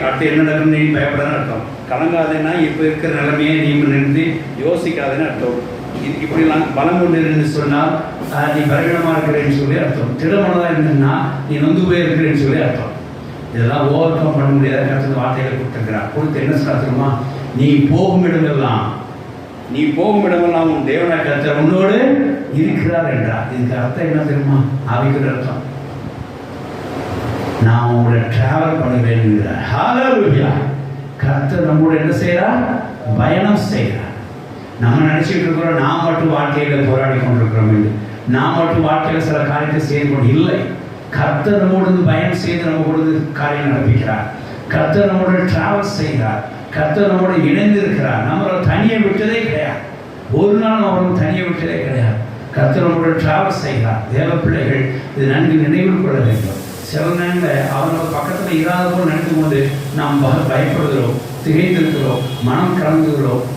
அடுத்து என்ன நடக்கும்னு நீ பயப்படாதுன்னு அர்த்தம். கலங்காதேன்னா இப்போ இருக்கிற நிலைமையை நீ நிறுத்தி யோசிக்காதுன்னு அர்த்தம். இதுக்கு இப்படிலாம் பலம் கொண்டு இருந்து சொன்னால் நீ பலவீனமாக இருக்கிறேன்னு சொல்லி அர்த்தம். திடமனதாக இருந்ததுன்னா நீ நொந்து போயிருக்கிறேன்னு சொல்லி அர்த்தம். இதெல்லாம் ஓவர் கம் பண்ண முடியாத கருத்து வார்த்தைகளை கொடுத்துருக்கிறார். கொடுத்து என்ன சொல்லுமா, நீ போகும் இடமெல்லாம் உன் தேவனாக கர்த்தர் உன்னோடு இருக்கிறார் என்றார். இதுக்கு அர்த்தம் என்ன தெரியுமா? ஆவிக்குரிய அர்த்தம். நான் உங்களை டிராவல் பண்ணுவேன் என்கிறார். ஹல்லேலூயா. கர்த்தர் நம்மோடு என்ன செய்கிறார்? பயணம் செய்கிறார். நம்ம நினைச்சிட்டு இருக்கிறோம் நாம் மட்டும் வாழ்க்கையில போராடி கொண்டிருக்கிறோம் என்று. நாம் மட்டும் வாழ்க்கையில சில காரியத்தை செய்து கொண்டு இல்லை. கர்த்தர் நம்மோடு பயணம் செய்து நம்ம கூட காரியம் நடப்பிக்கிறார். கர்த்தர் நம்மோடு டிராவல் செய்கிறார். கர்த்தர் நம்மோடு இணைந்து இருக்கிறார். நம்மளை தனியை விட்டதே கிடையாது. ஒரு நாள் அவரும் தனியை விட்டதே கிடையாது. கர்த்தர் நம்மோடு டிராவல் செய்கிறார். தேவ பிள்ளைகள் இது நன்கு நினைவில் கொள்ள வேண்டும். சில நேரங்களில் அவர்கள் பக்கத்தில் இராத போல் நினைத்து கொண்டு நாம் பயப்படுகிறோம், திகைத்திருக்கிறோம், மனம் கலந்துகிறோம்,